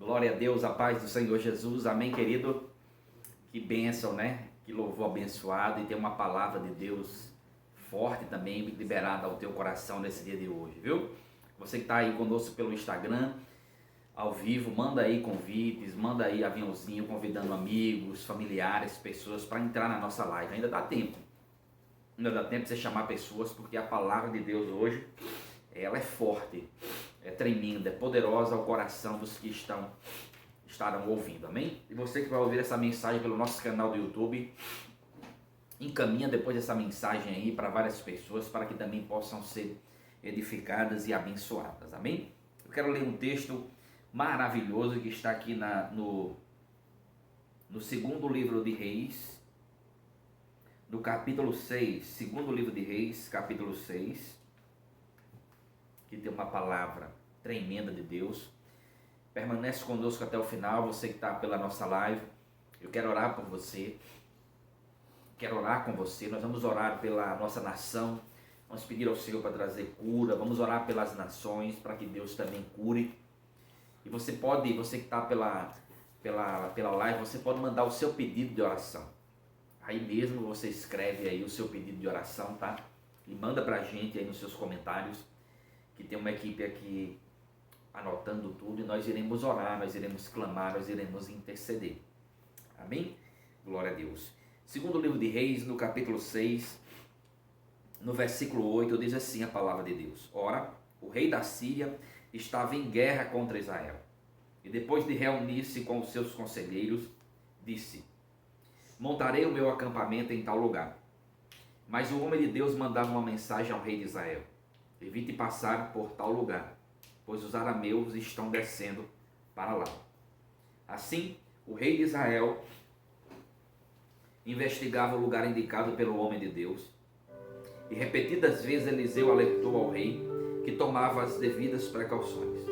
Glória a Deus, a paz do Senhor Jesus, amém, querido? Que bênção, né? Que louvor abençoado, e tem uma palavra de Deus forte também, liberada ao teu coração nesse dia de hoje, viu? Você que está aí conosco pelo Instagram, ao vivo, manda aí convites, manda aí aviãozinho, convidando amigos, familiares, pessoas para entrar na nossa live, ainda dá tempo de você chamar pessoas, porque a palavra de Deus hoje, ela é forte, é tremenda, é poderosa ao coração dos que estarão ouvindo, amém? E você que vai ouvir essa mensagem pelo nosso canal do YouTube, encaminha depois dessa mensagem aí para várias pessoas, para que também possam ser edificadas e abençoadas, amém? Eu quero ler um texto maravilhoso que está aqui no segundo livro de Reis, no capítulo 6, segundo livro de Reis, capítulo 6, que tem uma palavra tremenda de Deus. Permanece conosco até o final, você que está pela nossa live. Eu quero orar por você, quero orar com você. Nós vamos orar pela nossa nação, vamos pedir ao Senhor para trazer cura, vamos orar pelas nações, para que Deus também cure. E você que está pela live, você pode mandar o seu pedido de oração. Aí mesmo você escreve aí o seu pedido de oração, tá? E manda pra gente aí nos seus comentários, que tem uma equipe aqui anotando tudo, e nós iremos orar, nós iremos clamar, nós iremos interceder. Amém? Glória a Deus. Segundo livro de Reis, no capítulo 6, no versículo 8, diz assim a palavra de Deus: Ora, o rei da Síria estava em guerra contra Israel, e depois de reunir-se com os seus conselheiros, disse: Montarei o meu acampamento em tal lugar. Mas o homem de Deus mandava uma mensagem ao rei de Israel: Evite passar por tal lugar, pois os arameus estão descendo para lá. Assim, o rei de Israel investigava o lugar indicado pelo homem de Deus, e repetidas vezes Eliseu alertou ao rei que tomava as devidas precauções.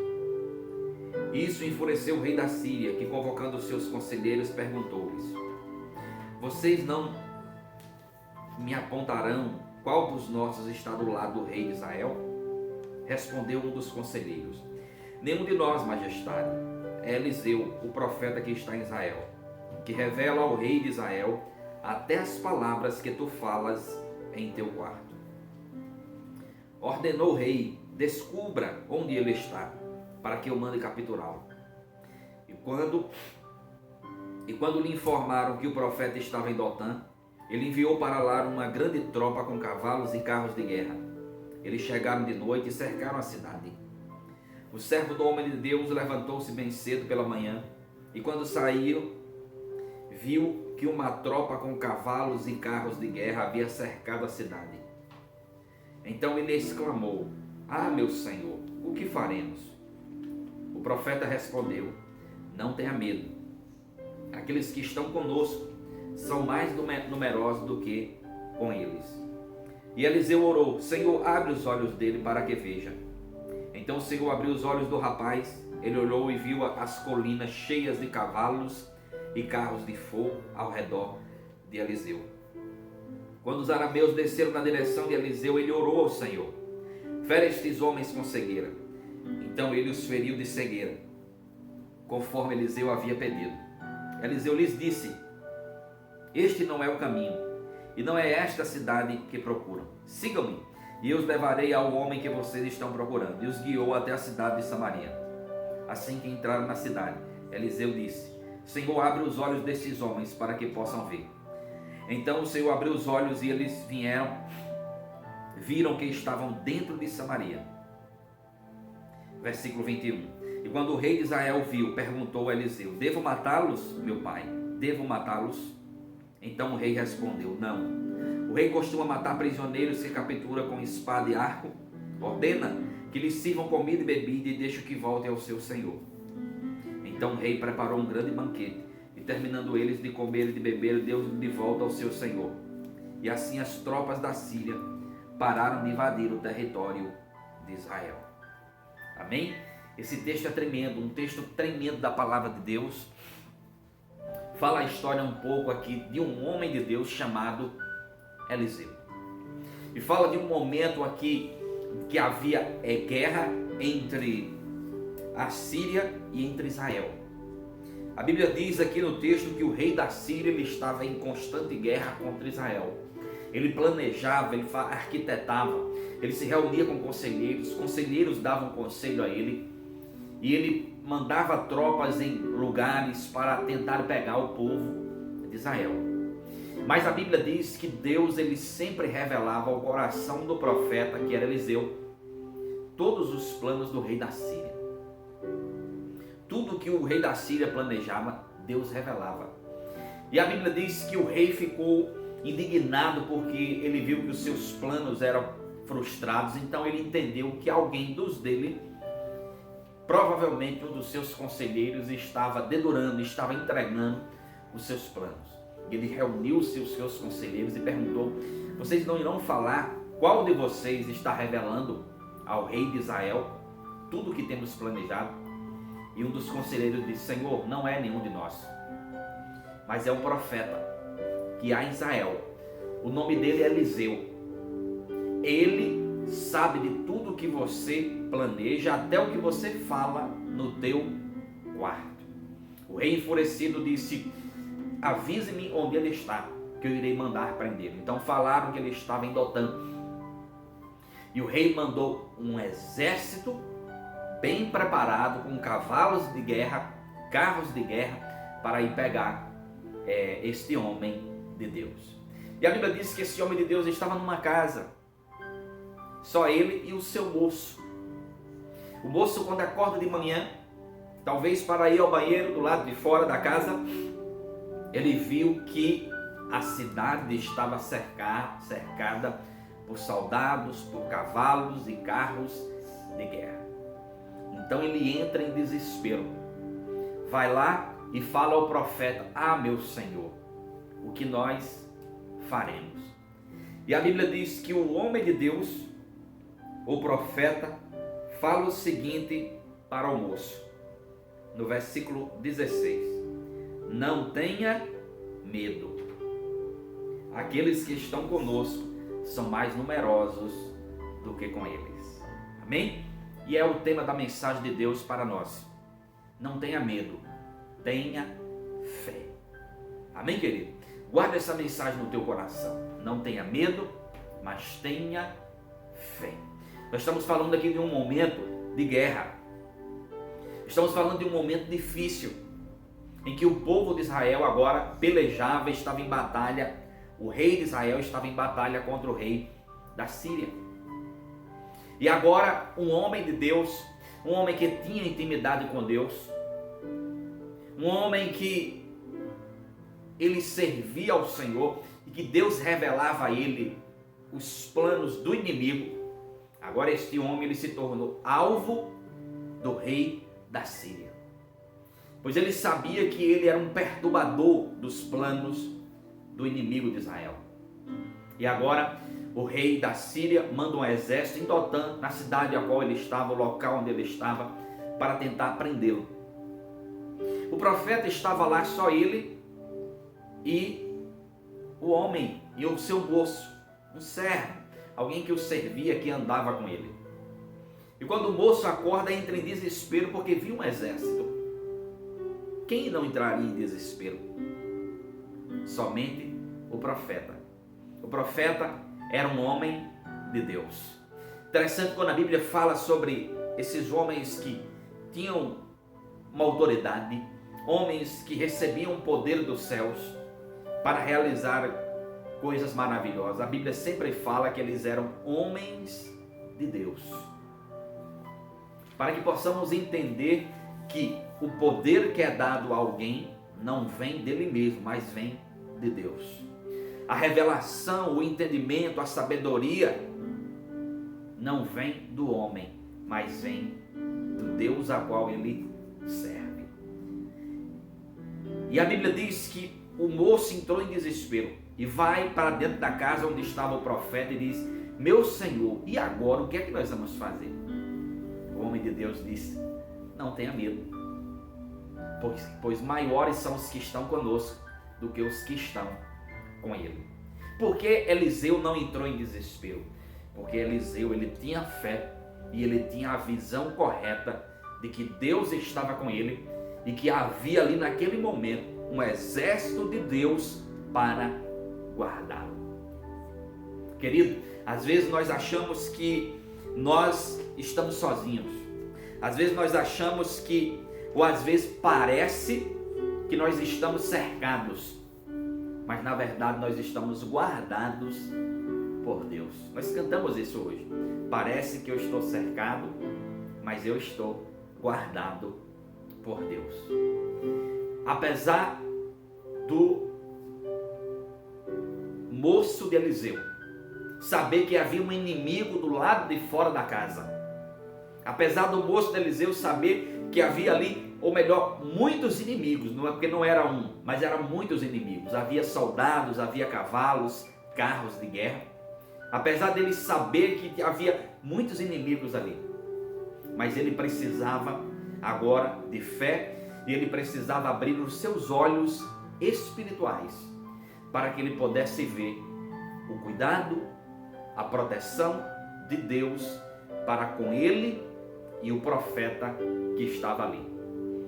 Isso enfureceu o rei da Síria, que, convocando os seus conselheiros, perguntou-lhes: Vocês não me apontarão qual dos nossos está do lado do rei de Israel? Respondeu um dos conselheiros: Nenhum de nós, majestade. É Eliseu, o profeta que está em Israel, que revela ao rei de Israel até as palavras que tu falas em teu quarto. Ordenou o rei: Descubra onde ele está, para que eu mande capturá-lo. E quando lhe informaram que o profeta estava em Dotã, ele enviou para lá uma grande tropa com cavalos e carros de guerra. Eles chegaram de noite e cercaram a cidade. O servo do homem de Deus levantou-se bem cedo pela manhã, e quando saiu, viu que uma tropa com cavalos e carros de guerra havia cercado a cidade. Então ele exclamou: Ah, meu senhor, o que faremos? O profeta respondeu: Não tenha medo. Aqueles que estão conosco são mais numerosos do que com eles. E Eliseu orou: Senhor, abre os olhos dele para que veja. Então o Senhor abriu os olhos do rapaz. Ele olhou e viu as colinas cheias de cavalos e carros de fogo ao redor de Eliseu. Quando os arameus desceram na direção de Eliseu, ele orou ao Senhor: Fere estes homens com cegueira. Então ele os feriu de cegueira, conforme Eliseu havia pedido. Eliseu lhes disse: Este não é o caminho, e não é esta a cidade que procuram. Sigam-me, e eu os levarei ao homem que vocês estão procurando. E os guiou até a cidade de Samaria. Assim que entraram na cidade, Eliseu disse: Senhor, abre os olhos destes homens para que possam ver. Então o Senhor abriu os olhos e eles viram que estavam dentro de Samaria. Versículo 21. E quando o rei de Israel viu, perguntou a Eliseu: Devo matá-los, meu pai? Devo matá-los? Então o rei respondeu: Não. O rei costuma matar prisioneiros que captura com espada e arco. Ordena que lhes sirvam comida e bebida e deixe que voltem ao seu senhor. Então o rei preparou um grande banquete, e terminando eles de comer e de beber, deu de volta ao seu senhor. E assim as tropas da Síria pararam de invadir o território de Israel. Amém? Esse texto é tremendo, um texto tremendo da palavra de Deus. Fala a história um pouco aqui de um homem de Deus chamado Eliseu. E fala de um momento aqui que havia guerra entre a Síria e entre Israel. A Bíblia diz aqui no texto que o rei da Síria ele estava em constante guerra contra Israel. Ele planejava, ele arquitetava, ele se reunia com conselheiros, os conselheiros davam conselho a ele, e ele mandava tropas em lugares para tentar pegar o povo de Israel. Mas a Bíblia diz que Deus ele sempre revelava ao coração do profeta, que era Eliseu, todos os planos do rei da Síria. Tudo que o rei da Síria planejava, Deus revelava. E a Bíblia diz que o rei ficou indignado porque ele viu que os seus planos eram frustrados. Então ele entendeu que alguém dos dele, provavelmente um dos seus conselheiros, estava dedurando, estava entregando os seus planos. Ele reuniu-se os seus conselheiros e perguntou: vocês não irão falar qual de vocês está revelando ao rei de Israel tudo o que temos planejado? E um dos conselheiros disse: Senhor, não é nenhum de nós, mas é um profeta que há em Israel. O nome dele é Eliseu. Ele sabe de tudo o que você planeja, até o que você fala no teu quarto. O rei enfurecido disse: avise-me onde ele está, que eu irei mandar prendê-lo. Então falaram que ele estava em Dotã. E o rei mandou um exército bem preparado, com cavalos de guerra, carros de guerra, para ir pegar este homem de Deus. E a Bíblia diz que esse homem de Deus estava numa casa, só ele e o seu moço. O moço, quando acorda de manhã, talvez para ir ao banheiro do lado de fora da casa, ele viu que a cidade estava cercada por soldados, por cavalos e carros de guerra. Então ele entra em desespero, vai lá e fala ao profeta: ah, meu Senhor, o que nós faremos? E a Bíblia diz que o homem de Deus, o profeta, fala o seguinte para o moço, no versículo 16: não tenha medo, aqueles que estão conosco são mais numerosos do que com eles. Amém? E é o tema da mensagem de Deus para nós. Não tenha medo, tenha fé. Amém, querido? Guarda essa mensagem no teu coração. Não tenha medo, mas tenha fé. Nós estamos falando aqui de um momento de guerra. Estamos falando de um momento difícil, em que o povo de Israel agora pelejava, estava em batalha. O rei de Israel estava em batalha contra o rei da Síria. E agora um homem de Deus, um homem que tinha intimidade com Deus, um homem que ele servia ao Senhor e que Deus revelava a ele os planos do inimigo. Agora este homem ele se tornou alvo do rei da Síria, pois ele sabia que ele era um perturbador dos planos do inimigo de Israel. E agora o rei da Síria manda um exército em Dotã, na cidade a qual ele estava, o local onde ele estava, para tentar prendê-lo. O profeta estava lá, só ele e o homem e o seu moço, um servo, alguém que o servia, que andava com ele. E quando o moço acorda, entra em desespero porque viu um exército. Quem não entraria em desespero? Somente o profeta. O profeta era um homem de Deus. Interessante quando a Bíblia fala sobre esses homens que tinham uma autoridade, homens que recebiam o poder dos céus para realizar coisas maravilhosas. A Bíblia sempre fala que eles eram homens de Deus. Para que possamos entender que o poder que é dado a alguém não vem dele mesmo, mas vem de Deus. A revelação, o entendimento, a sabedoria não vem do homem, mas vem do Deus a qual ele serve. E a Bíblia diz que o moço entrou em desespero e vai para dentro da casa onde estava o profeta e diz: meu Senhor, e agora o que é que nós vamos fazer? O homem de Deus disse: não tenha medo, pois maiores são os que estão conosco do que os que estão com ele. Por que Eliseu não entrou em desespero? Porque Eliseu ele tinha fé e ele tinha a visão correta de que Deus estava com ele e que havia ali naquele momento um exército de Deus para guardá-lo. Querido, às vezes nós achamos que nós estamos sozinhos. Às vezes nós achamos que, ou às vezes parece que nós estamos cercados, mas na verdade nós estamos guardados por Deus. Nós cantamos isso hoje. Parece que eu estou cercado, mas eu estou guardado por Deus. Apesar do moço de Eliseu saber que havia um inimigo do lado de fora da casa, apesar do moço de Eliseu saber que havia ali, ou melhor, muitos inimigos, não é porque não era um, mas eram muitos inimigos, havia soldados, havia cavalos, carros de guerra, apesar dele saber que havia muitos inimigos ali, mas ele precisava agora de fé, e ele precisava abrir os seus olhos espirituais, para que ele pudesse ver o cuidado, a proteção de Deus para com ele e o profeta que estava ali.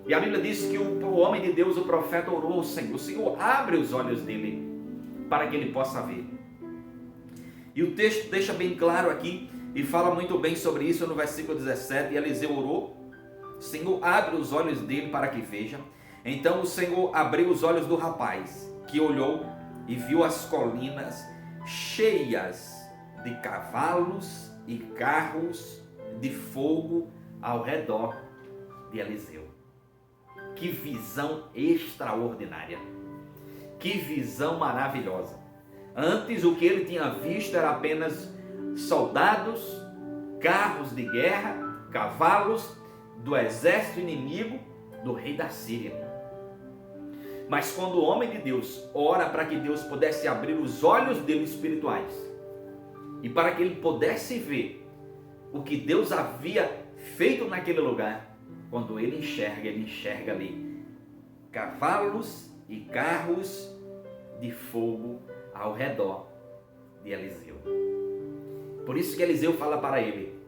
E a Bíblia diz que o homem de Deus, o profeta, orou ao Senhor. O Senhor abre os olhos dele para que ele possa ver. E o texto deixa bem claro aqui e fala muito bem sobre isso no versículo 17. E Eliseu orou, o Senhor abre os olhos dele para que veja. Então o Senhor abriu os olhos do rapaz, que olhou e viu as colinas cheias de cavalos e carros de fogo ao redor de Eliseu. Que visão extraordinária, que visão maravilhosa. Antes o que ele tinha visto era apenas soldados, carros de guerra, cavalos do exército inimigo do rei da Síria. Mas quando o homem de Deus ora para que Deus pudesse abrir os olhos dele espirituais e para que ele pudesse ver o que Deus havia feito naquele lugar, quando ele enxerga ali cavalos e carros de fogo ao redor de Eliseu. Por isso que Eliseu fala para ele: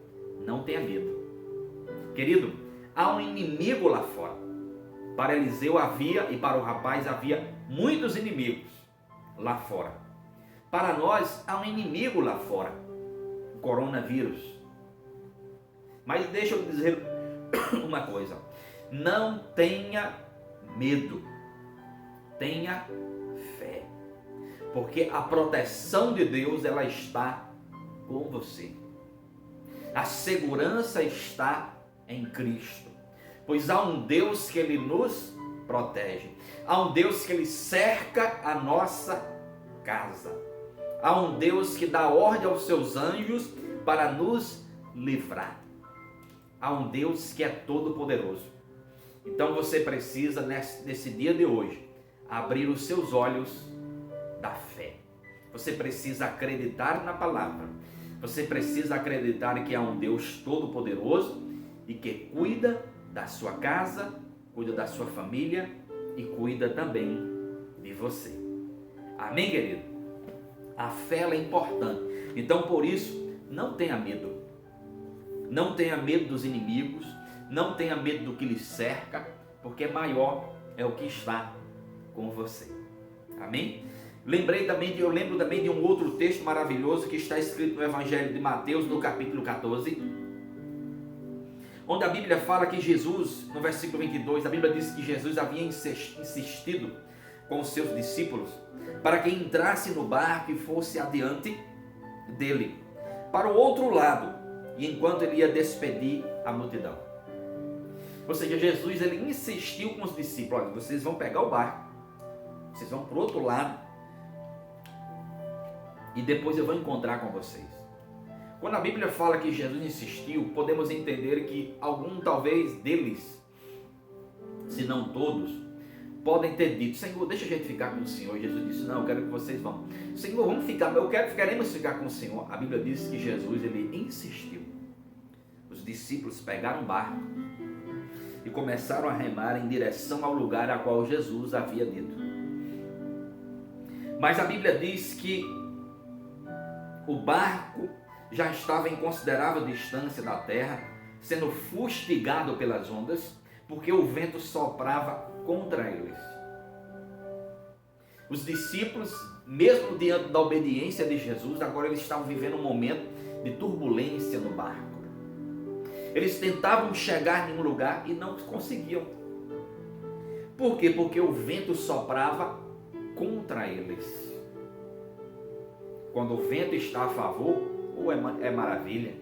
não tenha medo. Querido, há um inimigo lá fora. Para Eliseu havia, e para o rapaz havia muitos inimigos lá fora. Para nós há um inimigo lá fora, o coronavírus. Mas deixa eu dizer uma coisa: não tenha medo, tenha fé, porque a proteção de Deus, ela está com você. A segurança está em Cristo, pois há um Deus que Ele nos protege, há um Deus que Ele cerca a nossa casa, há um Deus que dá ordem aos seus anjos para nos livrar, há um Deus que é todo poderoso. Então você precisa nesse dia de hoje abrir os seus olhos da fé. Você precisa acreditar na palavra, você precisa acreditar que há um Deus todo poderoso e que cuida da sua casa, cuida da sua família e cuida também de você. Amém, querido? A fé é importante. Então, por isso, não tenha medo. Não tenha medo dos inimigos, não tenha medo do que lhe cerca, porque maior é o que está com você. Amém? Eu lembro também de um outro texto maravilhoso que está escrito no Evangelho de Mateus, no capítulo 14, onde a Bíblia fala que Jesus, no versículo 22, a Bíblia diz que Jesus havia insistido com os seus discípulos para que entrasse no barco e fosse adiante dele, para o outro lado, e enquanto ele ia despedir a multidão. Ou seja, Jesus ele insistiu com os discípulos: olha, vocês vão pegar o barco, vocês vão para o outro lado, e depois eu vou encontrar com vocês. Quando a Bíblia fala que Jesus insistiu, podemos entender que algum talvez deles, se não todos, podem ter dito: Senhor, deixa a gente ficar com o Senhor. E Jesus disse: não, eu quero que vocês vão. Senhor, vamos ficar, queremos ficar com o Senhor. A Bíblia diz que Jesus ele insistiu. Os discípulos pegaram um barco e começaram a remar em direção ao lugar a qual Jesus havia dito. Mas a Bíblia diz que o barco já estava em considerável distância da terra, sendo fustigado pelas ondas, porque o vento soprava contra eles. Os discípulos, mesmo diante da obediência de Jesus, agora eles estavam vivendo um momento de turbulência no barco. Eles tentavam chegar em um lugar e não conseguiam. Por quê? Porque o vento soprava contra eles. Quando o vento está a favor, é maravilha.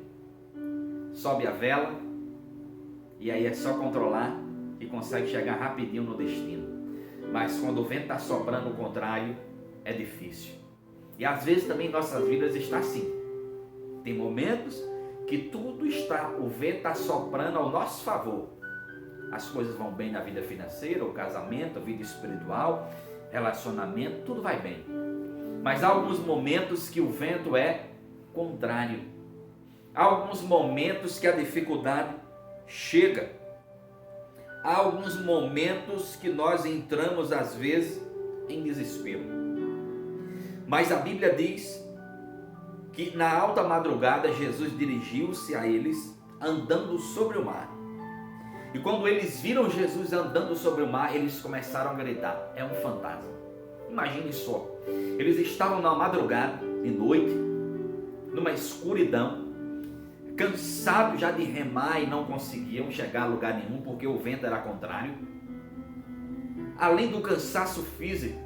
Sobe a vela e aí é só controlar e consegue chegar rapidinho no destino. Mas quando o vento está soprando o contrário, é difícil. E às vezes também em nossas vidas está assim. Tem momentos que tudo está, o vento está soprando ao nosso favor. As coisas vão bem na vida financeira, o casamento, a vida espiritual, relacionamento, tudo vai bem. Mas há alguns momentos que o vento é contrário. Há alguns momentos que a dificuldade chega. Há alguns momentos que nós entramos às vezes em desespero. Mas a Bíblia diz que na alta madrugada Jesus dirigiu-se a eles andando sobre o mar. E quando eles viram Jesus andando sobre o mar, eles começaram a gritar: é um fantasma. Imagine só, eles estavam na madrugada, de noite, numa escuridão, cansados já de remar e não conseguiam chegar a lugar nenhum porque o vento era contrário. Além do cansaço físico,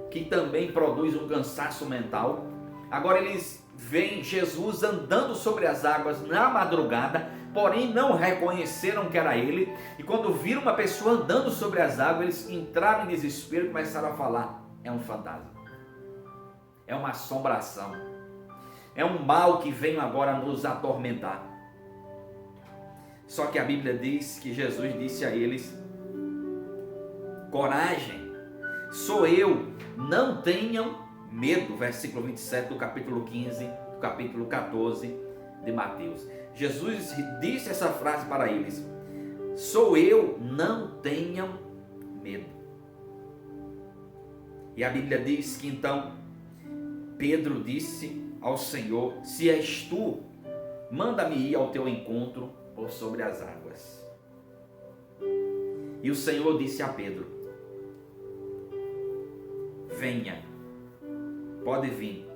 que também produz um cansaço mental, agora eles veem Jesus andando sobre as águas na madrugada, porém não reconheceram que era ele, e quando viram uma pessoa andando sobre as águas, eles entraram em desespero e começaram a falar: é um fantasma, é uma assombração, é um mal que vem agora nos atormentar. Só que a Bíblia diz que Jesus disse a eles: coragem, sou eu, não tenham medo. Versículo 27 do capítulo 15, do capítulo 14 de Mateus. Jesus disse essa frase para eles: sou eu, não tenham medo. E a Bíblia diz que então Pedro disse ao Senhor: se és tu, manda-me ir ao teu encontro por sobre as águas. E o Senhor disse a Pedro: venha, pode vir.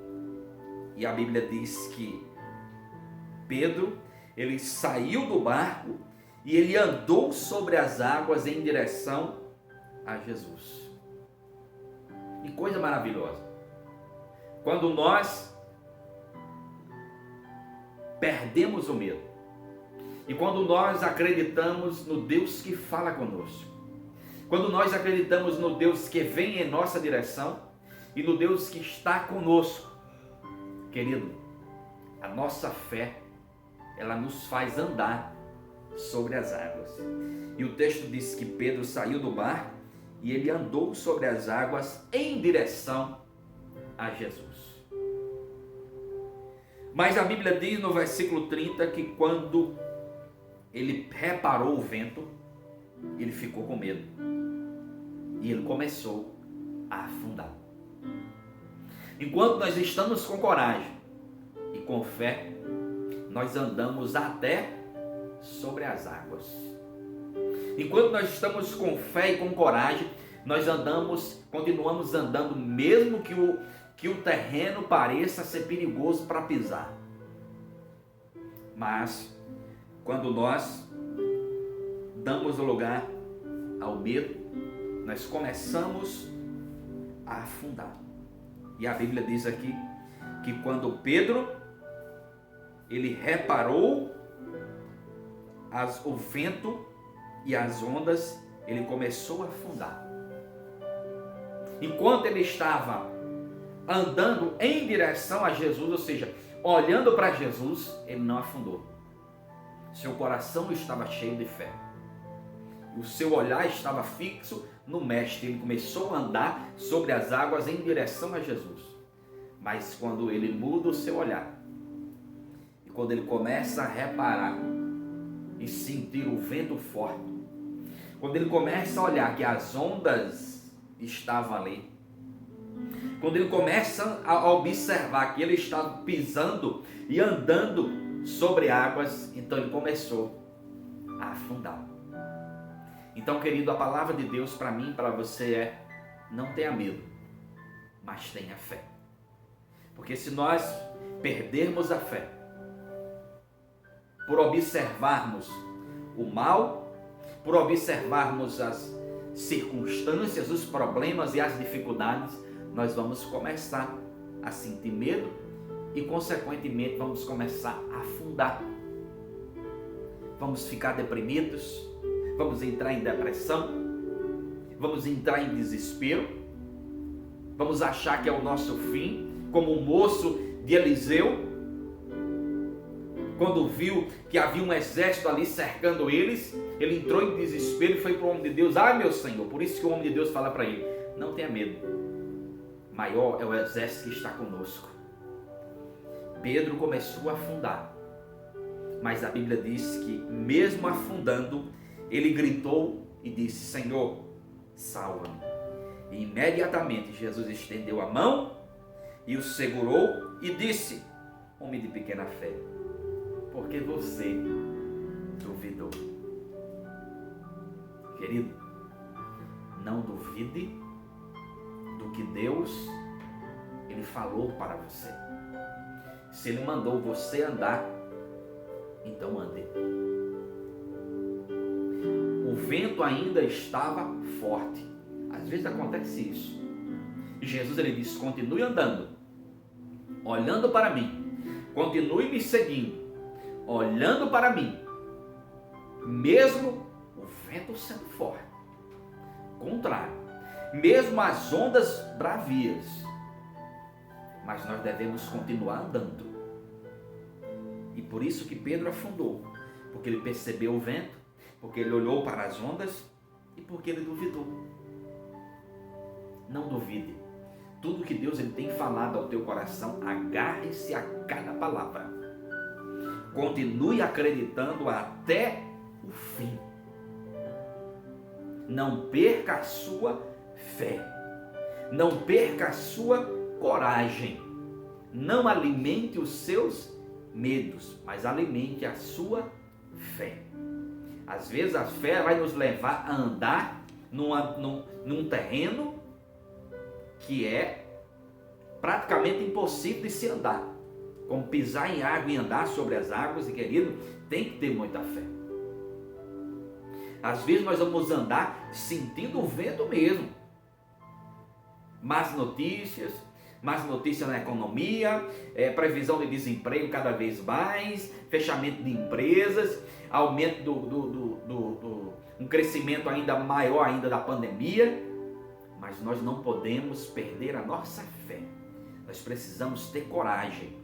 E a Bíblia diz que Pedro, ele saiu do barco e ele andou sobre as águas em direção a Jesus. Que coisa maravilhosa! Quando nós perdemos o medo e quando nós acreditamos no Deus que fala conosco, quando nós acreditamos no Deus que vem em nossa direção e no Deus que está conosco, querido, a nossa fé, ela nos faz andar sobre as águas. E o texto diz que Pedro saiu do barco e ele andou sobre as águas em direção a Jesus. Mas a Bíblia diz no versículo 30 que quando ele reparou o vento, ele ficou com medo e ele começou a afundar. Enquanto nós estamos com coragem e com fé, nós andamos até sobre as águas. Enquanto nós estamos com fé e com coragem, nós continuamos andando, mesmo que o terreno pareça ser perigoso para pisar. Mas quando nós damos lugar ao medo, nós começamos a afundar. E a Bíblia diz aqui que quando Pedro ele reparou o vento e as ondas, ele começou a afundar. Enquanto ele estava andando em direção a Jesus, ou seja, olhando para Jesus, ele não afundou. Seu coração estava cheio de fé. O seu olhar estava fixo no Mestre. Ele começou a andar sobre as águas em direção a Jesus. Mas quando ele muda o seu olhar, e quando ele começa a reparar e sentir o vento forte, quando ele começa a olhar que as ondas estavam ali, quando ele começa a observar que ele estava pisando e andando sobre águas, então ele começou a afundar. Então, querido, a palavra de Deus para mim e para você é: não tenha medo, mas tenha fé. Porque se nós perdermos a fé, por observarmos o mal, por observarmos as circunstâncias, os problemas e as dificuldades, nós vamos começar a sentir medo e, consequentemente, vamos começar a afundar. Vamos ficar deprimidos, vamos entrar em depressão, vamos entrar em desespero, vamos achar que é o nosso fim, como o moço de Eliseu, quando viu que havia um exército ali cercando eles, ele entrou em desespero e foi para o homem de Deus: ai meu Senhor. Por isso que o homem de Deus fala para ele: não tenha medo, maior é o exército que está conosco. Pedro começou a afundar, mas a Bíblia diz que mesmo afundando, ele gritou e disse: Senhor, salva-me. E imediatamente Jesus estendeu a mão e o segurou e disse: homem de pequena fé, porque você duvidou. Querido, não duvide do que Deus ele falou para você. Se ele mandou você andar, então ande. O vento ainda estava forte. Às vezes acontece isso. E Jesus ele disse: continue andando, olhando para mim. Continue me seguindo, olhando para mim. Mesmo o vento sendo forte, contrário, mesmo as ondas bravias, mas nós devemos continuar andando. E por isso que Pedro afundou, porque ele percebeu o vento, porque ele olhou para as ondas e porque ele duvidou. Não duvide. Tudo que Deus ele tem falado ao teu coração, agarre-se a cada palavra. Continue acreditando até o fim. Não perca a sua fé. Não perca a sua coragem. Não alimente os seus medos, mas alimente a sua fé. Às vezes a fé vai nos levar a andar num terreno que é praticamente impossível de se andar, como pisar em água e andar sobre as águas. E querido, tem que ter muita fé. Às vezes nós vamos andar sentindo o vento mesmo, más notícias na economia, previsão de desemprego cada vez mais, fechamento de empresas, aumento um crescimento ainda maior ainda da pandemia. Mas nós não podemos perder a nossa fé. Nós precisamos ter coragem,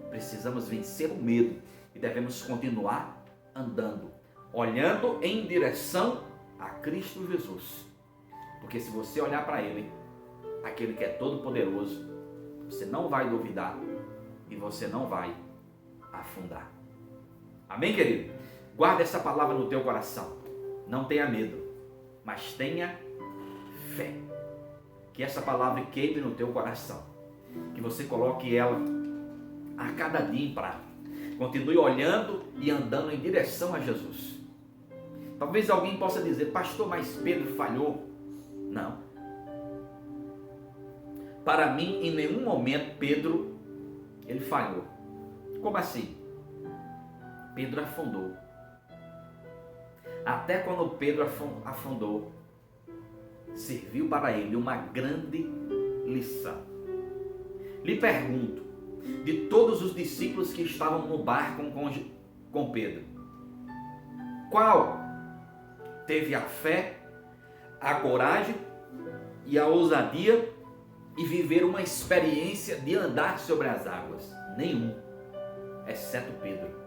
precisamos vencer o medo e devemos continuar andando, olhando em direção a Cristo Jesus. Porque se você olhar para Ele, aquele que é todo poderoso, você não vai duvidar e você não vai afundar. Amém, querido? Guarda essa palavra no teu coração. Não tenha medo, mas tenha fé. Que essa palavra queime no teu coração, que você coloque ela a cada dia em prática. Continue olhando e andando em direção a Jesus. Talvez alguém possa dizer: pastor, mas Pedro falhou. Não. Para mim, em nenhum momento Pedro ele falhou. Como assim? Pedro afundou. Até quando Pedro afundou, serviu para ele uma grande lição. Lhe pergunto, de todos os discípulos que estavam no barco com Pedro, qual teve a fé, a coragem e a ousadia e viver uma experiência de andar sobre as águas? Nenhum, exceto Pedro.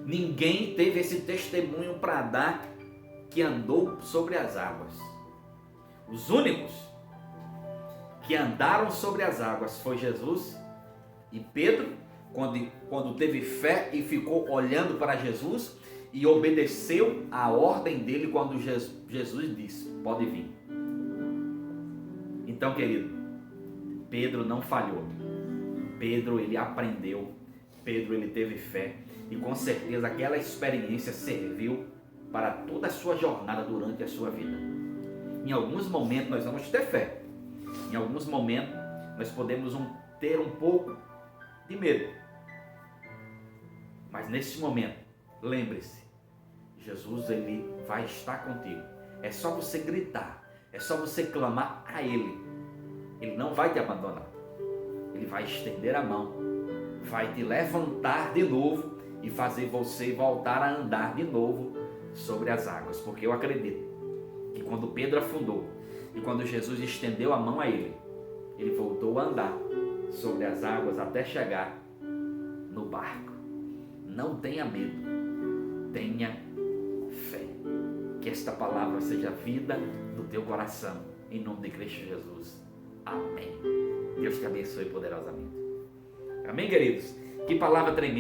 Ninguém teve esse testemunho para dar que andou sobre as águas. Os únicos que andaram sobre as águas foi Jesus e Pedro, quando teve fé e ficou olhando para Jesus e obedeceu a ordem dele quando Jesus disse: pode vir. Então, querido, Pedro não falhou. Pedro ele aprendeu. Pedro ele teve fé e com certeza aquela experiência serviu para toda a sua jornada durante a sua vida. Em alguns momentos nós vamos ter fé. Em alguns momentos nós podemos ter um pouco de medo. Mas nesse momento, lembre-se, Jesus ele vai estar contigo. É só você gritar, é só você clamar a Ele. Ele não vai te abandonar. Ele vai estender a mão, vai te levantar de novo e fazer você voltar a andar de novo sobre as águas. Porque eu acredito que quando Pedro afundou e quando Jesus estendeu a mão a ele, ele voltou a andar sobre as águas até chegar no barco. Não tenha medo, tenha fé. Que esta palavra seja vida no teu coração, em nome de Cristo Jesus. Amém. Deus te abençoe poderosamente. Amém, queridos? Que palavra tremenda.